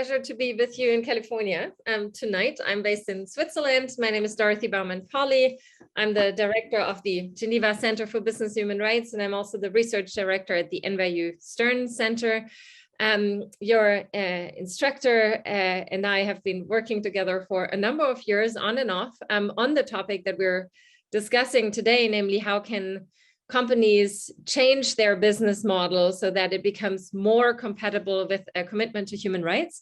pleasure to be with you in California tonight. I'm based in Switzerland. My name is Dorothy Baumann-Polly. I'm the director of the Geneva Center for Business Human Rights, and I'm also the research director at the NYU Stern Center. Your instructor and I have been working together for a number of years on and off on the topic that we're discussing today, namely how can companies change their business model so that it becomes more compatible with a commitment to human rights.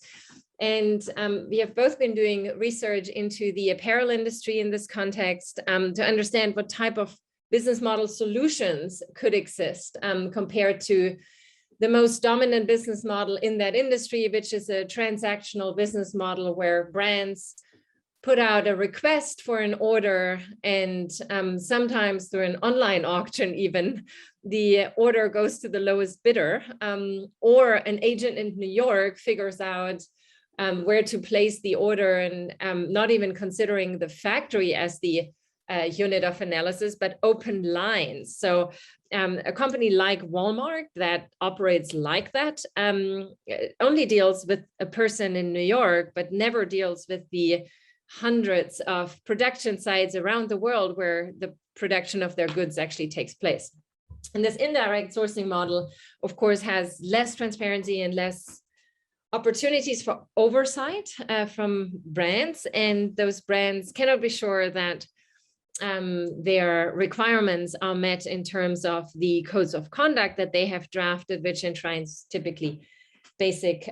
And we have both been doing research into the apparel industry in this context to understand what type of business model solutions could exist compared to the most dominant business model in that industry, which is a transactional business model where brands put out a request for an order, and sometimes through an online auction even, the order goes to the lowest bidder, or an agent in New York figures out where to place the order, and not even considering the factory as the unit of analysis, but open lines. So a company like Walmart that operates like that only deals with a person in New York, but never deals with the hundreds of production sites around the world where the production of their goods actually takes place. And this indirect sourcing model, of course, has less transparency and less opportunities for oversight from brands, and those brands cannot be sure that their requirements are met in terms of the codes of conduct that they have drafted, which enshrines typically basic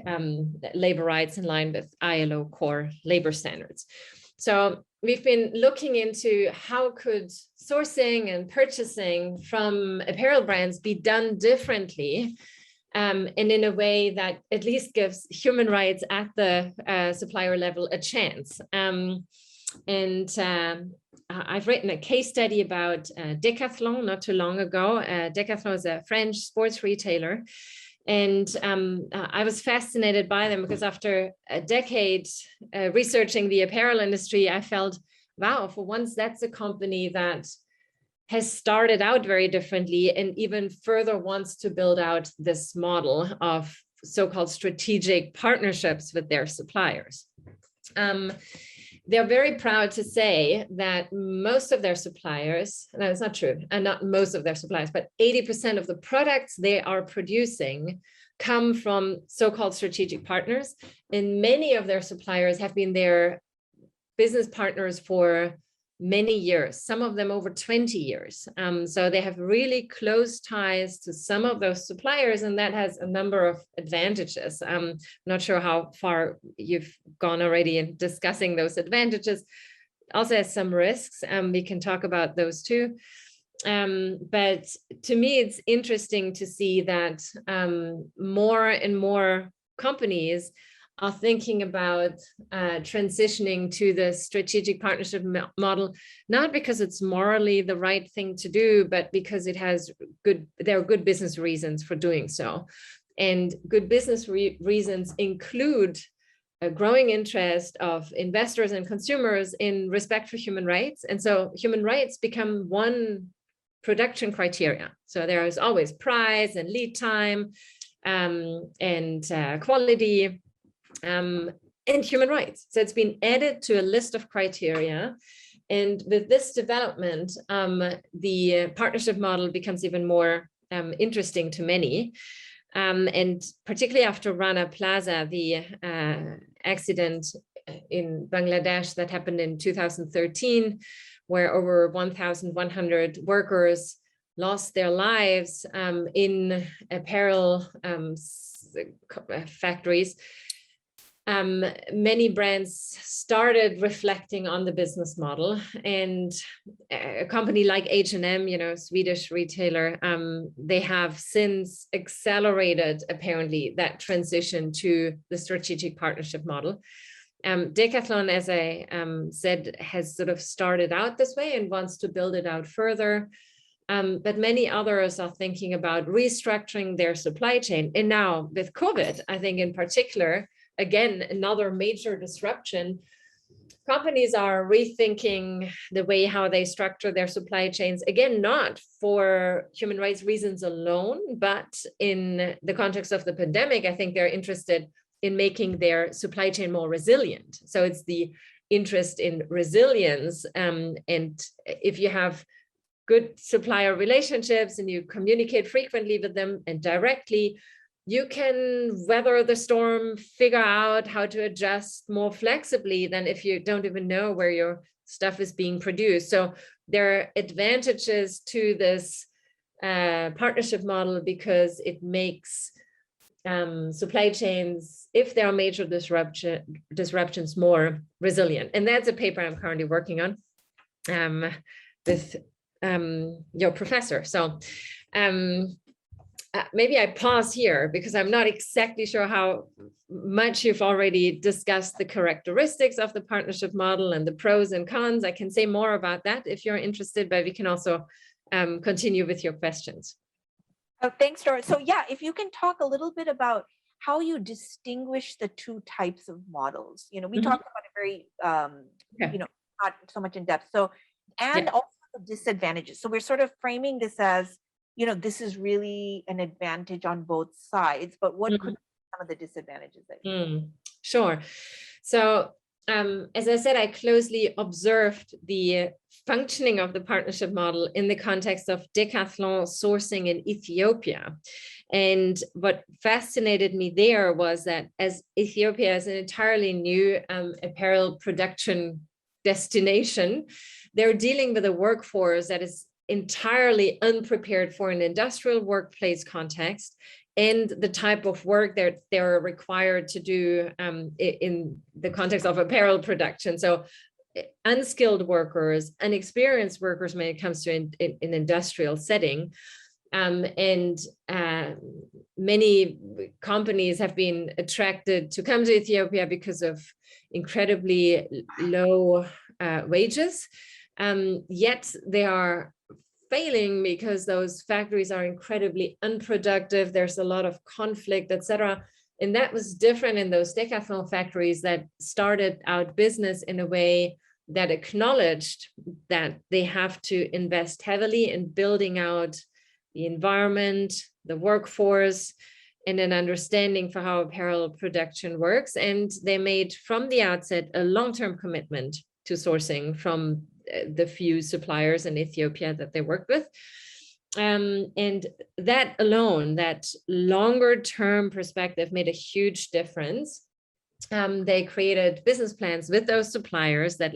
labor rights in line with ILO core labor standards. So we've been looking into how could sourcing and purchasing from apparel brands be done differently, and in a way that at least gives human rights at the supplier level a chance. I've written a case study about Decathlon not too long ago. Decathlon is a French sports retailer. And I was fascinated by them because after a decade researching the apparel industry, I felt, wow, for once that's a company that has started out very differently and even further wants to build out this model of so-called strategic partnerships with their suppliers. They're very proud to say that most of their suppliers, no, it's not true, and not most of their suppliers, but 80% of the products they are producing come from so-called strategic partners. And many of their suppliers have been their business partners for many years, some of them over 20 years. So they have really close ties to some of those suppliers, and that has a number of advantages. I'm not sure how far you've gone already in discussing those advantages. Also has some risks. We can talk about those too. But to me, it's interesting to see that more and more companies are thinking about transitioning to the strategic partnership model, not because it's morally the right thing to do, but because there are good business reasons for doing so. And good business reasons include a growing interest of investors and consumers in respect for human rights. And so human rights become one production criteria. So there is always price and lead time and quality, and human rights. So it's been added to a list of criteria. And with this development, the partnership model becomes even more interesting to many. And particularly after Rana Plaza, the accident in Bangladesh that happened in 2013, where over 1,100 workers lost their lives in apparel factories. Many brands started reflecting on the business model, and a company like H&M, Swedish retailer, they have since accelerated apparently that transition to the strategic partnership model. Decathlon, as I said, has sort of started out this way and wants to build it out further. But many others are thinking about restructuring their supply chain. And now with COVID, I think in particular, again, another major disruption, companies are rethinking the way how they structure their supply chains, again, not for human rights reasons alone, but in the context of the pandemic, I think they're interested in making their supply chain more resilient. So it's the interest in resilience. And if you have good supplier relationships and you communicate frequently with them and directly, you can weather the storm, figure out how to adjust more flexibly than if you don't even know where your stuff is being produced. So there are advantages to this partnership model because it makes supply chains, if there are major disruptions, more resilient. And that's a paper I'm currently working on with your professor. So maybe I pause here because I'm not exactly sure how much you've already discussed the characteristics of the partnership model and the pros and cons. I can say more about that if you're interested, but we can also continue with your questions. Oh, thanks, Dora. So yeah, if you can talk a little bit about how you distinguish the two types of models. You know, we talked about it very, you know, not so much in depth. So, and also the disadvantages. So we're sort of framing this as, you know, this is really an advantage on both sides, but what could be some of the disadvantages that Sure. So as I said, I closely observed the functioning of the partnership model in the context of decathlon sourcing in Ethiopia. And what fascinated me there was that as Ethiopia is an entirely new apparel production destination, they're dealing with a workforce that is entirely unprepared for an industrial workplace context and the type of work that they're required to do in the context of apparel production. So unskilled workers, unexperienced workers when it comes to an industrial setting. And many companies have been attracted to come to Ethiopia because of incredibly low wages. Yet they are failing because those factories are incredibly unproductive. There's a lot of conflict, etc. And that was different in those decathlon factories that started out business in a way that acknowledged that they have to invest heavily in building out the environment, the workforce, and an understanding for how apparel production works. And they made from the outset a long-term commitment to sourcing from the few suppliers in Ethiopia that they worked with. And that alone, that longer term perspective made a huge difference. They created business plans with those suppliers that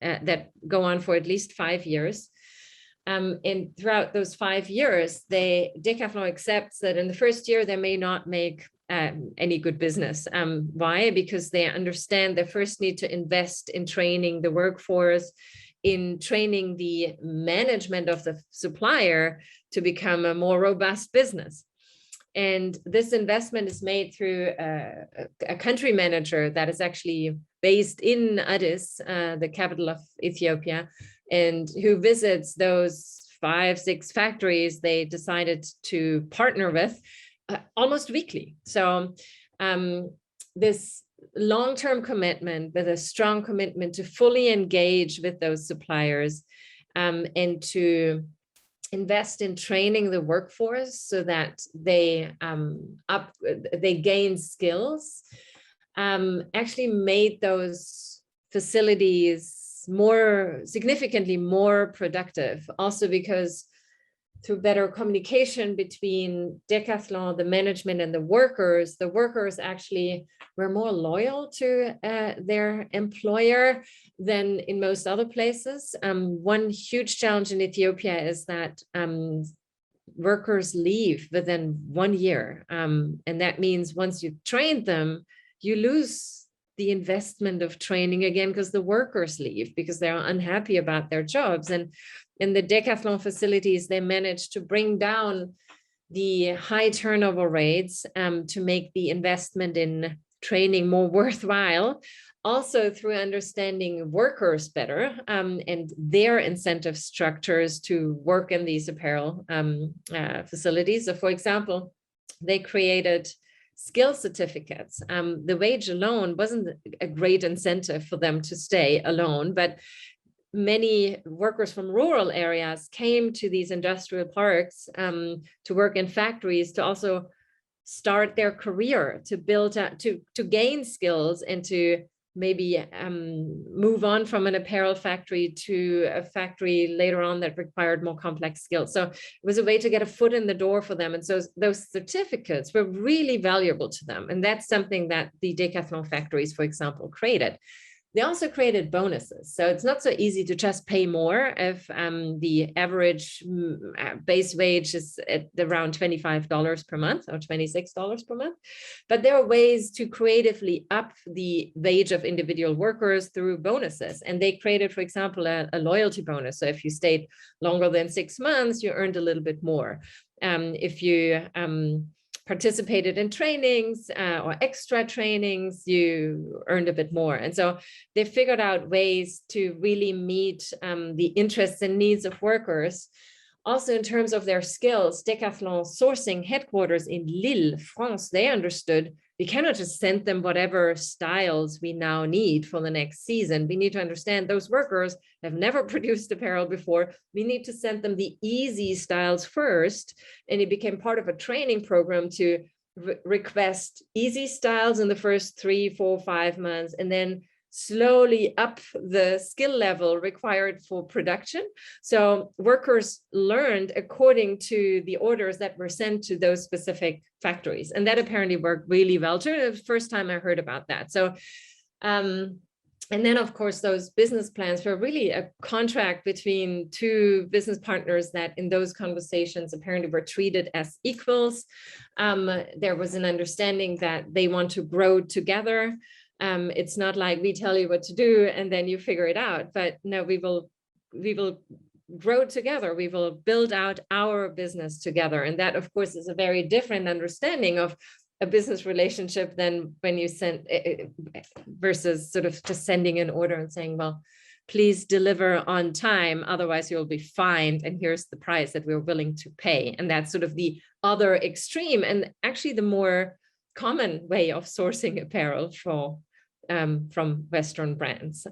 that go on for at least 5 years. And throughout those 5 years, Decathlon accepts that in the first year, they may not make any good business. Why? Because they understand they first need to invest in training the workforce, in training the management of the supplier to become a more robust business. And this investment is made through a country manager that is actually based in Addis, the capital of Ethiopia, and who visits those 5-6 factories they decided to partner with almost weekly. So this long-term commitment with a strong commitment to fully engage with those suppliers and to invest in training the workforce so that they gain skills, actually made those facilities significantly more productive. Also because through better communication between Decathlon, the management, and the workers actually were more loyal to their employer than in most other places. One huge challenge in Ethiopia is that workers leave within 1 year. And that means once you've trained them, you lose the investment of training again because the workers leave because they're unhappy about their jobs. And in the Decathlon facilities, they managed to bring down the high turnover rates to make the investment in training more worthwhile, also through understanding workers better and their incentive structures to work in these apparel facilities. So for example, they created skill certificates. The wage alone wasn't a great incentive for them to stay alone, but many workers from rural areas came to these industrial parks to work in factories to also start their career, to build up, to gain skills, and to maybe move on from an apparel factory to a factory later on that required more complex skills. So it was a way to get a foot in the door for them. And so those certificates were really valuable to them. And that's something that the Decathlon factories, for example, created. They also created bonuses. So it's not so easy to just pay more if the average base wage is at around $25 per month or $26 per month. But there are ways to creatively up the wage of individual workers through bonuses. And they created, for example, a loyalty bonus. So if you stayed longer than 6 months, you earned a little bit more. If you participated in trainings or extra trainings, you earned a bit more. And so they figured out ways to really meet the interests and needs of workers. Also, in terms of their skills, Decathlon sourcing headquarters in Lille, France, they understood we cannot just send them whatever styles we now need for the next season. We need to understand those workers have never produced apparel before. We need to send them the easy styles first. And it became part of a training program to request easy styles in the first 3, 4, 5 months, and then slowly up the skill level required for production. So workers learned according to the orders that were sent to those specific factories. And that apparently worked really well too. It was the first time I heard about that. So, and then of course, those business plans were really a contract between two business partners that in those conversations apparently were treated as equals. There was an understanding that they want to grow together. It's not like we tell you what to do and then you figure it out, but no, we will grow together. We will build out our business together. And that, of course, is a very different understanding of a business relationship than when you send versus sort of just sending an order and saying, well, please deliver on time, otherwise you'll be fined. And here's the price that we're willing to pay. And that's sort of the other extreme, and actually the more common way of sourcing apparel from Western brands.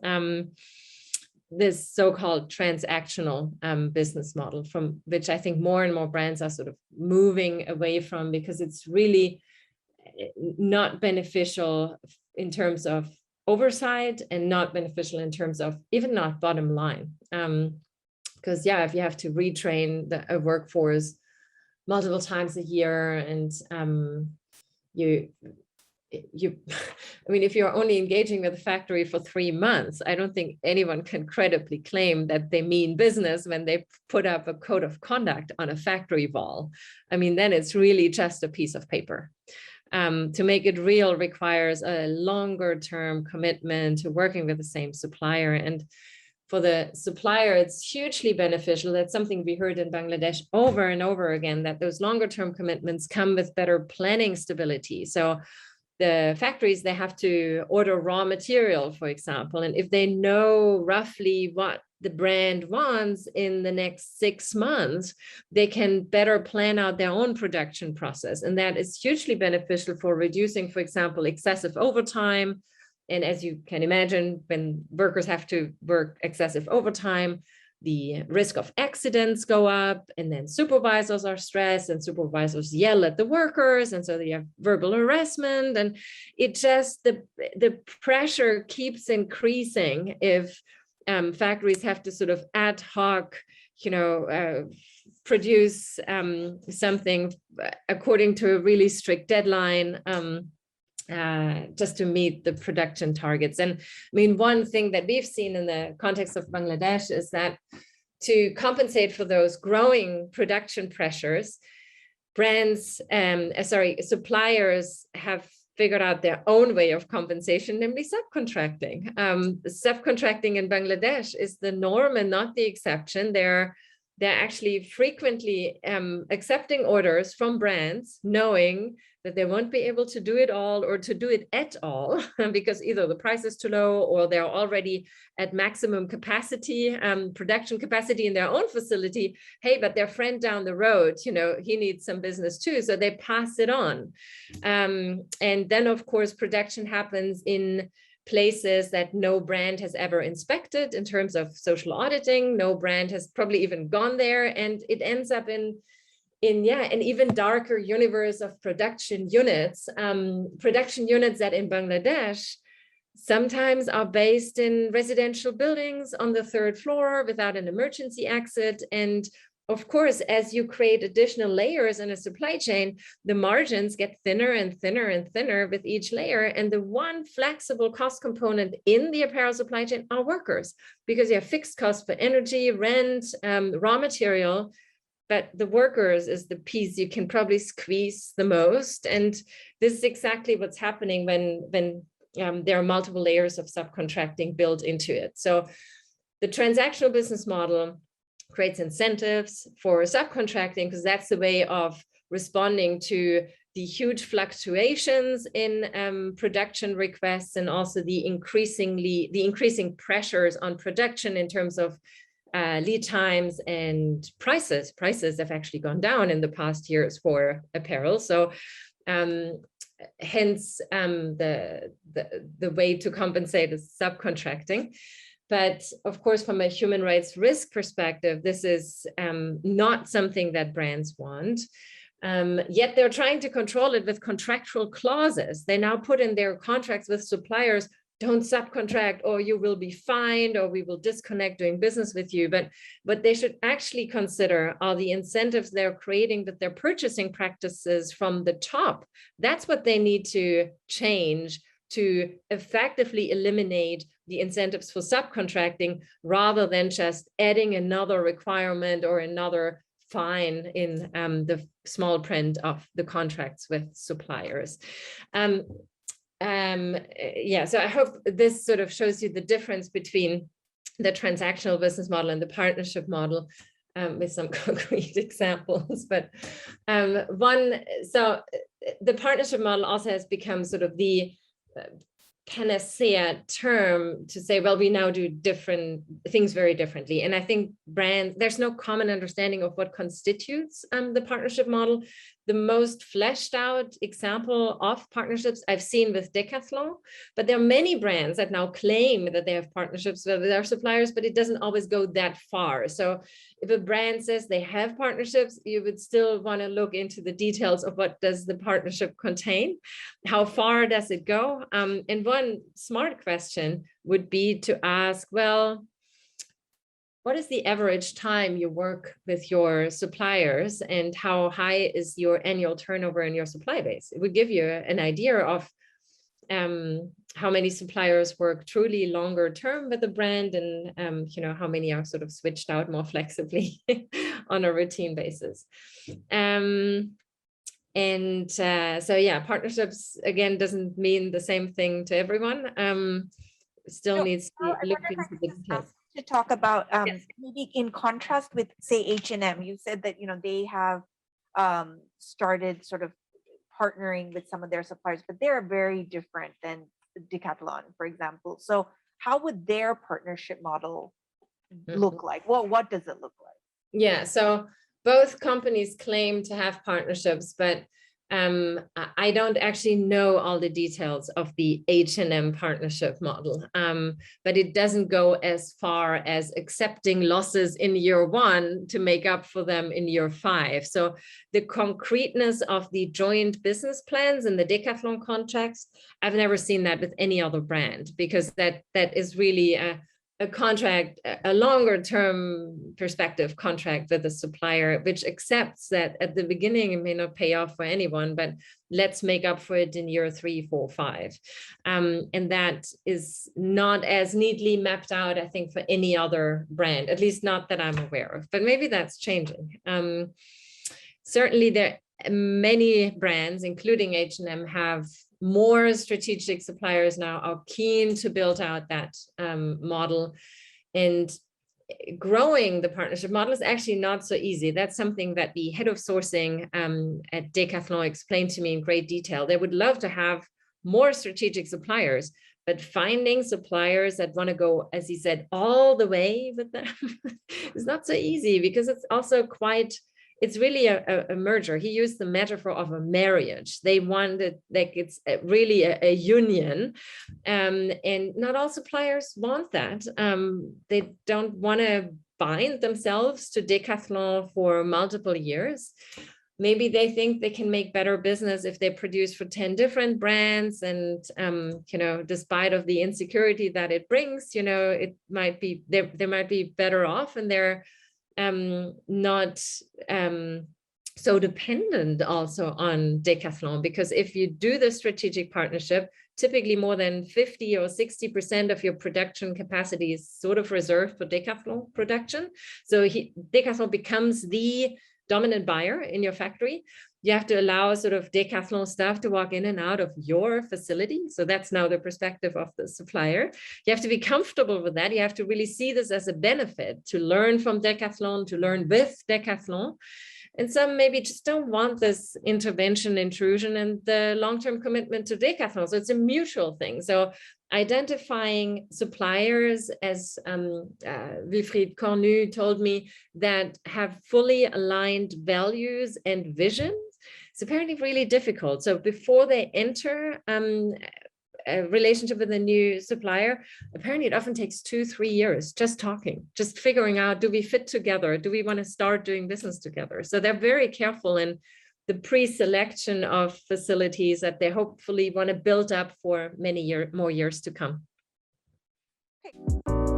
This so-called transactional business model, from which I think more and more brands are sort of moving away from, because it's really not beneficial in terms of oversight and not beneficial in terms of even not bottom line. Because yeah, if you have to retrain a workforce multiple times a year, and I mean, if you're only engaging with a factory for 3 months, I don't think anyone can credibly claim that they mean business when they put up a code of conduct on a factory wall. I mean, then it's really just a piece of paper. To make it real requires a longer term commitment to working with the same supplier. And for the supplier, it's hugely beneficial. That's something we heard in Bangladesh over and over again, that those longer term commitments come with better planning stability. So the factories, they have to order raw material, for example, and if they know roughly what the brand wants in the next 6 months, they can better plan out their own production process. And that is hugely beneficial for reducing, for example, excessive overtime. And as you can imagine, when workers have to work excessive overtime, the risk of accidents go up, and then supervisors are stressed, and supervisors yell at the workers, and so they have verbal harassment, and it just, the pressure keeps increasing if factories have to sort of ad hoc, produce something according to a really strict deadline, just to meet the production targets. And I mean, one thing that we've seen in the context of Bangladesh is that to compensate for those growing production pressures, suppliers have figured out their own way of compensation, namely subcontracting. Subcontracting in Bangladesh is the norm and not the exception. They're actually frequently accepting orders from brands, knowing that they won't be able to do it all or to do it at all, because either the price is too low or they're already at maximum capacity, production capacity in their own facility. Hey, but their friend down the road, he needs some business too, so they pass it on. And then, of course, production happens in places that no brand has ever inspected in terms of social auditing. No brand has probably even gone there, and it ends up in an even darker universe of production units that in Bangladesh sometimes are based in residential buildings on the 3rd floor without an emergency exit. And of course, as you create additional layers in a supply chain, the margins get thinner and thinner and thinner with each layer. And the one flexible cost component in the apparel supply chain are workers, because you have fixed costs for energy, rent, raw material, but the workers is the piece you can probably squeeze the most. And this is exactly what's happening when there are multiple layers of subcontracting built into it. So the transactional business model creates incentives for subcontracting, because that's the way of responding to the huge fluctuations in production requests, and also the increasing pressures on production in terms of lead times and prices. Prices have actually gone down in the past years for apparel. So hence the way to compensate is subcontracting. But of course, from a human rights risk perspective, this is not something that brands want. Yet they're trying to control it with contractual clauses. They now put in their contracts with suppliers, don't subcontract or you will be fined, or we will disconnect doing business with you. But what they should actually consider are the incentives they're creating with their purchasing practices from the top. That's what they need to change to effectively eliminate the incentives for subcontracting, rather than just adding another requirement or another fine in the small print of the contracts with suppliers. So I hope this sort of shows you the difference between the transactional business model and the partnership model, with some concrete examples. But so the partnership model also has become sort of the panacea term to say, well, we now do different things very differently. And I think there's no common understanding of what constitutes the partnership model. The most fleshed out example of partnerships I've seen with Decathlon, but there are many brands that now claim that they have partnerships with their suppliers, but it doesn't always go that far. So if a brand says they have partnerships, you would still want to look into the details of what does the partnership contain, how far does it go? And one smart question would be to ask, well, what is the average time you work with your suppliers, and how high is your annual turnover in your supply base? It would give you an idea of how many suppliers work truly longer term with the brand, and how many are sort of switched out more flexibly on a routine basis. So yeah, partnerships again doesn't mean the same thing to everyone. Still needs to look into the details. To talk about maybe in contrast with, say, H&M, you said that they have started sort of partnering with some of their suppliers, but they're very different than Decathlon, for example. So how would their partnership model look like? Well, what does it look like? Yeah, so both companies claim to have partnerships, but I don't actually know all the details of the H&M partnership model, but it doesn't go as far as accepting losses in year 1 to make up for them in year 5. So the concreteness of the joint business plans in the Decathlon contracts, I've never seen that with any other brand, because that is really a contract, a longer term perspective contract with a supplier, which accepts that at the beginning it may not pay off for anyone, but let's make up for it in year 3, 4, 5. And that is not as neatly mapped out, I think, for any other brand, at least not that I'm aware of, but maybe that's changing. Certainly there are many brands, including H&M, have more strategic suppliers now, are keen to build out that model, and growing the partnership model is actually not so easy. That's something that the head of sourcing at Decathlon explained to me in great detail. They would love to have more strategic suppliers, but finding suppliers that want to go, as he said, all the way with them is not so easy, because it's also it's really a merger. He used the metaphor of a marriage. They wanted, like, it's really a union, and not all suppliers want that. They don't want to bind themselves to Decathlon for multiple years. Maybe they think they can make better business if they produce for 10 different brands, and you know, despite of the insecurity that it brings, you know, it might be they might be better off, and they're not so dependent also on Decathlon, because if you do the strategic partnership, typically more than 50 or 60% of your production capacity is sort of reserved for Decathlon production. So Decathlon becomes the dominant buyer in your factory. You have to allow sort of Decathlon staff to walk in and out of your facility. So that's now the perspective of the supplier. You have to be comfortable with that. You have to really see this as a benefit, to learn from Decathlon, to learn with Decathlon. And some maybe just don't want this intervention, intrusion, and the long-term commitment to Decathlon. So it's a mutual thing. So identifying suppliers, as Wilfried Cornu told me, that have fully aligned values and visions, it's apparently really difficult. So before they enter a relationship with a new supplier, apparently it often takes 2-3 years just talking, just figuring out, do we fit together? Do we want to start doing business together? So they're very careful in the pre-selection of facilities that they hopefully want to build up for many more years to come. Okay.